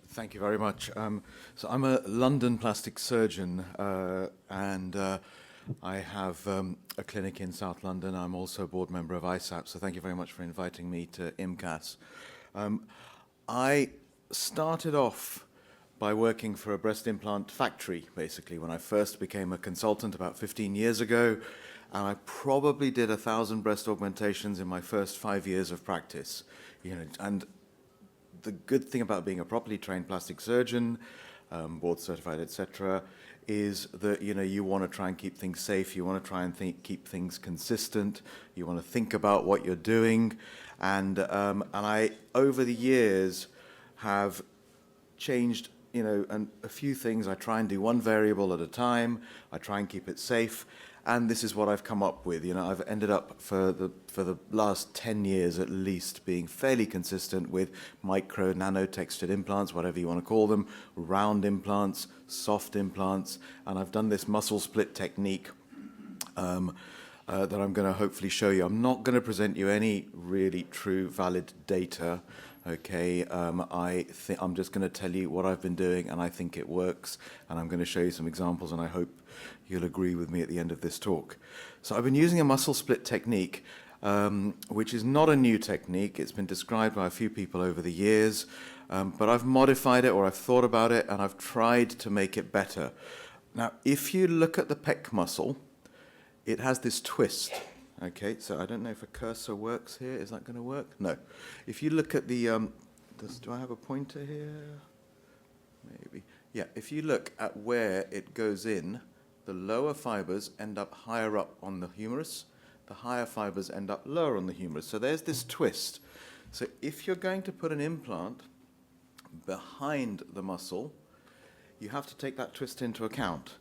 Thank you very much. So I'm a London plastic surgeon, and I have a clinic in South London. I'm also a board member of ISAP, so thank you very much for inviting me to IMCAS. I started off by working for a breast implant factory, basically, when I first became a consultant about 15 years ago, and I probably did 1,000 breast augmentations in my first 5 years of practice. And the good thing about being a properly trained plastic surgeon, board certified, etc., is that you want to try and keep things safe. You want to try and keep things consistent. You want to think about what you're doing, and I over the years have changed and a few things. I try and do one variable at a time. I try and keep it safe. And this is what I've come up with. I've ended up for the last 10 years at least being fairly consistent with micro, nano textured implants, whatever you want to call them, round implants, soft implants, and I've done this muscle split technique that I'm going to hopefully show you. I'm not going to present you any really true valid data. Okay, I'm just going to tell you what I've been doing, and I think it works, and I'm going to show you some examples, and I hope you'll agree with me at the end of this talk. So I've been using a muscle split technique, which is not a new technique. It's been described by a few people over the years, but I've modified it, or I've thought about it, and I've tried to make it better. Now, if you look at the pec muscle, it has this twist. Okay, so I don't know if a cursor works here. Is that going to work? No. If you look at the, do I have a pointer here? Maybe. Yeah, if you look at where it goes in, the lower fibers end up higher up on the humerus. The higher fibers end up lower on the humerus. So there's this twist. So if you're going to put an implant behind the muscle, you have to take that twist into account.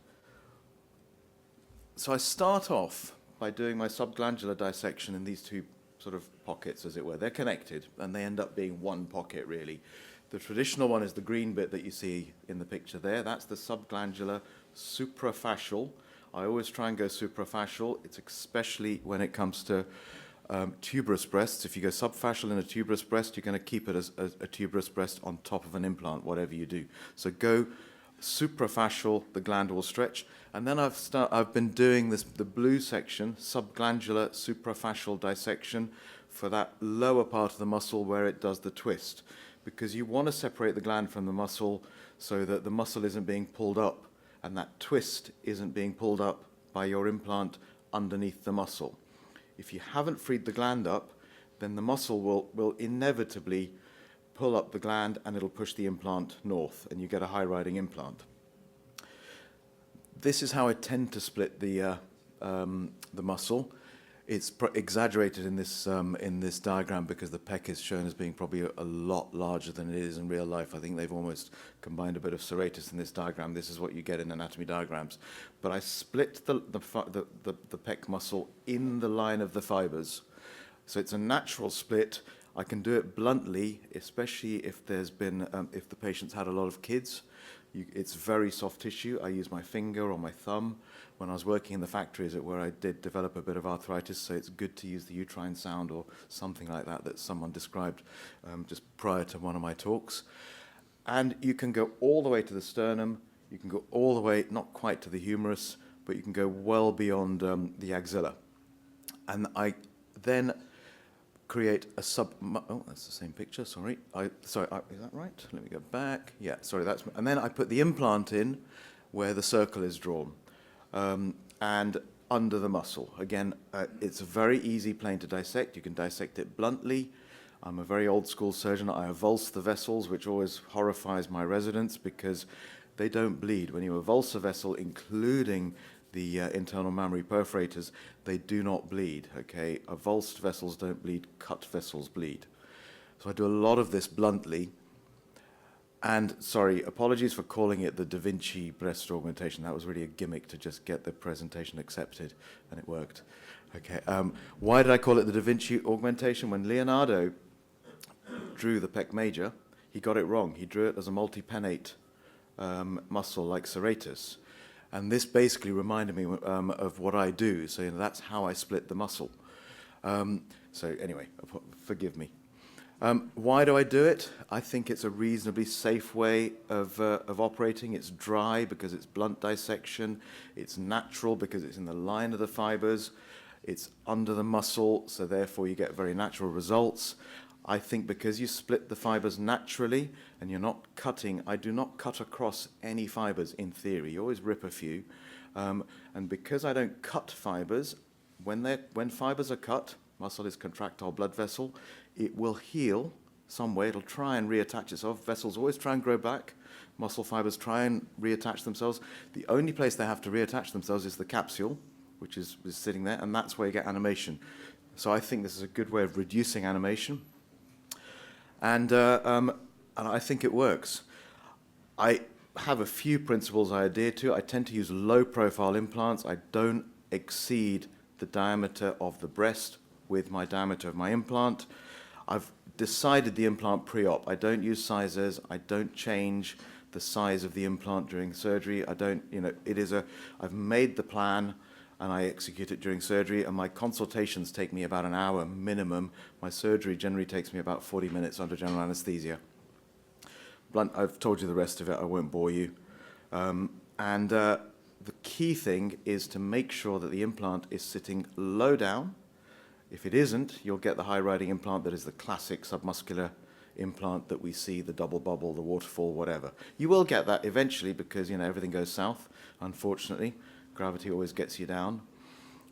So I start off by doing my subglandular dissection in these two sort of pockets, as it were. They're connected, and they end up being one pocket, really. The traditional one is the green bit that you see in the picture there. That's the subglandular suprafascial. I always try and go suprafascial. It's especially when it comes to tuberous breasts. If you go subfascial in a tuberous breast, you're going to keep it as a tuberous breast on top of an implant, whatever you do. So go suprafascial, the gland will stretch. And then I've been doing the blue section, subglandular suprafascial dissection, for that lower part of the muscle where it does the twist. Because you want to separate the gland from the muscle so that the muscle isn't being pulled up, and that twist isn't being pulled up by your implant underneath the muscle. If you haven't freed the gland up, then the muscle will inevitably pull up the gland, and it'll push the implant north, and you get a high-riding implant. This is how I tend to split the muscle. It's exaggerated in this diagram because the pec is shown as being probably a lot larger than it is in real life. I think they've almost combined a bit of serratus in this diagram. This is what you get in anatomy diagrams. But I split the pec muscle in the line of the fibers. So it's a natural split. I can do it bluntly, especially if there's been if the patient's had a lot of kids. It's very soft tissue. I use my finger or my thumb. When I was working in the factory, as it were, I did develop a bit of arthritis, so it's good to use the uterine sound or something like that someone described just prior to one of my talks. And you can go all the way to the sternum. You can go all the way, not quite to the humerus, but you can go well beyond the axilla. And I then create a oh, that's the same picture, sorry. Is that right? Let me go back. Yeah, sorry, and then I put the implant in where the circle is drawn, and under the muscle. Again, it's a very easy plane to dissect. You can dissect it bluntly. I'm a very old school surgeon. I avulse the vessels, which always horrifies my residents because they don't bleed. When you avulse a vessel, including the internal mammary perforators, they do not bleed, okay? Avulsed vessels don't bleed, cut vessels bleed. So I do a lot of this bluntly. And, sorry, apologies for calling it the Da Vinci Breast Augmentation. That was really a gimmick to just get the presentation accepted, and it worked. Okay, why did I call it the Da Vinci Augmentation? When Leonardo drew the pec major, he got it wrong. He drew it as a multipennate muscle like serratus. And this basically reminded me of what I do. So that's how I split the muscle. So anyway, forgive me. Why do I do it? I think it's a reasonably safe way of operating. It's dry because it's blunt dissection. It's natural because it's in the line of the fibers. It's under the muscle, so therefore you get very natural results. I think because you split the fibers naturally and you're not cutting, I do not cut across any fibers in theory. You always rip a few. And because I don't cut fibers, when fibers are cut, muscle is contractile blood vessel, it will heal some way. It'll try and reattach itself. Vessels always try and grow back. Muscle fibers try and reattach themselves. The only place they have to reattach themselves is the capsule, which is sitting there, and that's where you get animation. So I think this is a good way of reducing animation. And I think it works. I have a few principles I adhere to. I tend to use low-profile implants. I don't exceed the diameter of the breast with my diameter of my implant. I've decided the implant pre-op. I don't use sizers. I don't change the size of the implant during surgery. I don't, I've made the plan and I execute it during surgery, and my consultations take me about an hour minimum. My surgery generally takes me about 40 minutes under general anesthesia. I've told you the rest of it, I won't bore you. The key thing is to make sure that the implant is sitting low down. If it isn't, you'll get the high-riding implant that is the classic submuscular implant that we see, the double bubble, the waterfall, whatever. You will get that eventually because, everything goes south, unfortunately. Gravity always gets you down.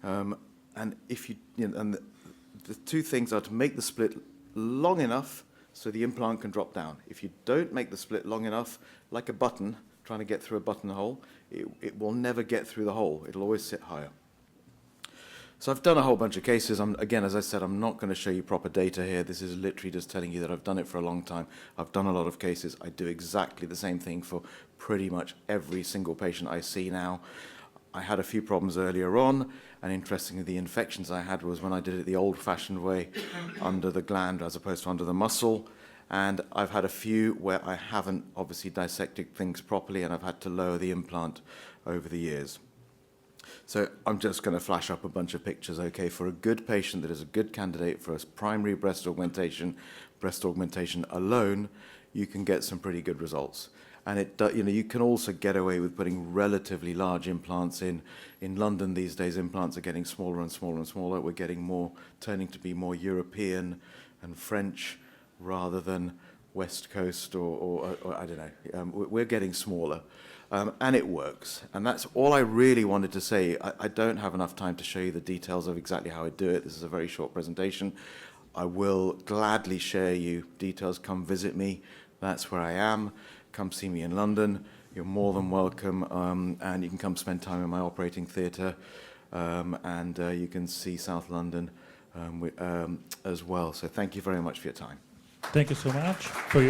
And if the two things are to make the split long enough so the implant can drop down. If you don't make the split long enough, like a button, trying to get through a buttonhole, it will never get through the hole. It'll always sit higher. So I've done a whole bunch of cases. Again, as I said, I'm not going to show you proper data here. This is literally just telling you that I've done it for a long time. I've done a lot of cases. I do exactly the same thing for pretty much every single patient I see now. I had a few problems earlier on, and interestingly, the infections I had was when I did it the old-fashioned way, under the gland as opposed to under the muscle. And I've had a few where I haven't obviously dissected things properly, and I've had to lower the implant over the years. So I'm just going to flash up a bunch of pictures, okay? For a good patient that is a good candidate for a primary breast augmentation alone, you can get some pretty good results. And you can also get away with putting relatively large implants in. In London these days, implants are getting smaller and smaller and smaller. We're getting turning to be more European and French rather than West Coast or I don't know. We're getting smaller. And it works. And that's all I really wanted to say. I don't have enough time to show you the details of exactly how I do it. This is a very short presentation. I will gladly share you details. Come visit me. That's where I am. Come see me in London. You're more than welcome. And you can come spend time in my operating theatre. And you can see South London as well. So thank you very much for your time. Thank you so much for your